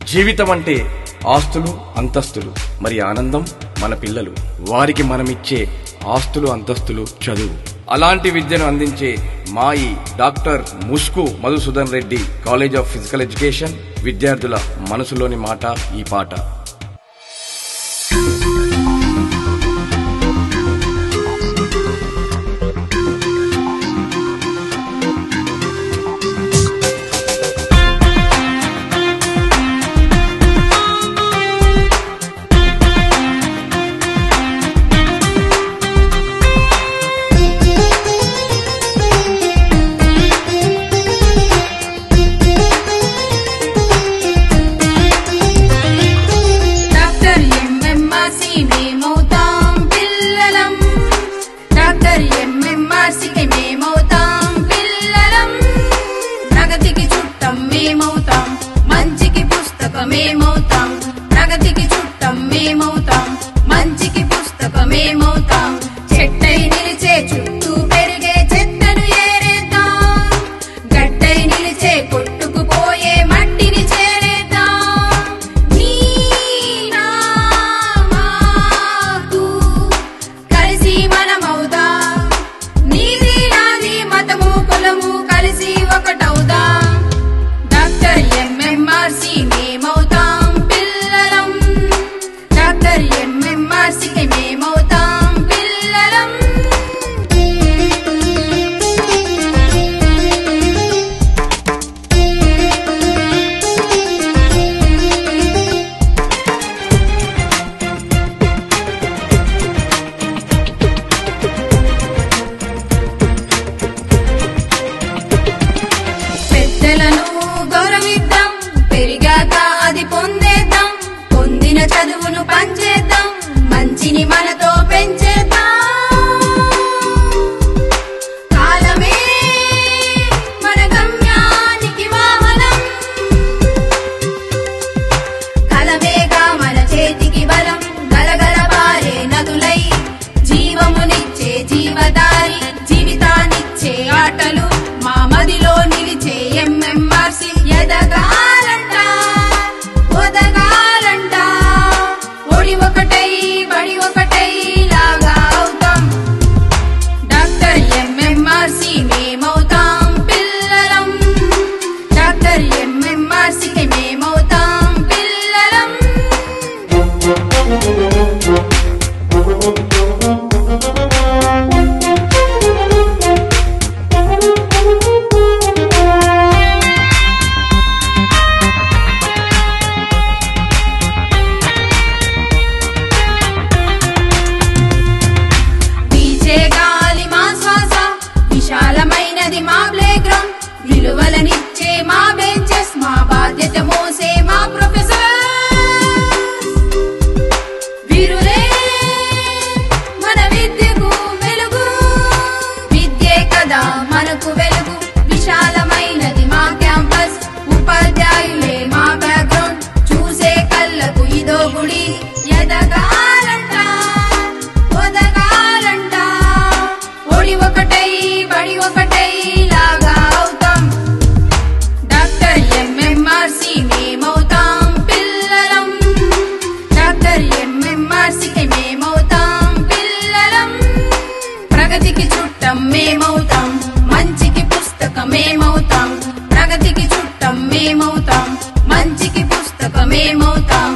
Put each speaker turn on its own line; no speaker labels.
జీవితం అంటే ఆస్తులు అంతస్తులు, మరి ఆనందం మన పిల్లలు. వారికి మనమిచ్చే ఆస్తులు అంతస్తులు చదువు. అలాంటి విద్యను అందించే మాయి doctor Musku Madhusudan Reddy college of physical education విద్యార్థుల మనసులోని మాట ఈ పాట.
ప్రగతికి చుట్టం మేమవుతాం, మంచికి పుస్తకమేమవుతాం. చెట్టై నిలిచే చుట్టూ పెరిగే చెత్తను ఏరేద్దాం, గడ్డై నిలిచే కొట్టుకుపోయే మట్టిని చేరేద్దాం. నీ నా మాకు కలిసి మనమవుదాం, నీది నాది మతము కులము కలిసి ఒకటవుదాం. డాక్టర్ ఎంఎంఆర్సి మేమవుతాం పిల్లలం, డాక్టర్ ఎంఎంఆర్సికి మేమవుతాం పిల్లలం. పెద్దలను గౌరవిద్దాం, పెరిగాక అది పొందేద్దాం. పొందిన చదువును పంచేద్దాం, మంచిని మనతో పెంచేద్దాం. కాలమే మన గమ్యానికి వాహనం, కలమేగా మన చేతికి బలం. గలగల పారే నదులై జీవమునిచ్చే జీవదారి, జీవితాన్నిచ్చే ఆటలు మా మదిలో నిలిచే ఎంఎంఆర్సి. ఎదగాలంట ఒదగాలంట, ఒడి ఒకటై బడి ఒకటై లాగా అవుతాం. డాక్టర్ ఎంఎంఆర్సి మేమవుతాం పిల్లలం, డాక్టర్ ఎంఎంఆర్సికి మేమవుతాం పిల్లలం. వీచే గాలి మా శ్వాస, విశాలమైనది మా ప్లేగ్రౌండ్. విలువలనిచ్చే మా బెంచెస్, మా బాధ్యత మోసే మా ప్రొఫెసర్. వీరులే మన విద్యకు వెలుగు, విద్యే కదా మనకు వెలుగు. విశాలమైనది మా క్యాంపస్, ఉపాధ్యాయులే మా బ్యాక్గ్రౌండ్. చూసే కళ్ళకు ఇదో గుడి. ఎదగాలంట ఒదగాలంట, ఒడి ఒకటై బడి ఒకటై లాగా అవుతాం. డాక్టర్ ఎంఎంఆర్సి మేమవుతాం పిల్లలం, డాక్టర్ ఎంఎంఆర్సికి మేమవుతాం పిల్లలం. ప్రగతికి చుట్టం మేమవుతాం, మంచికి పుస్తకమేమవుతాం. ప్రగతికి చుట్టం మేమవుతాం, మంచికి పుస్తకమేమవుతాం.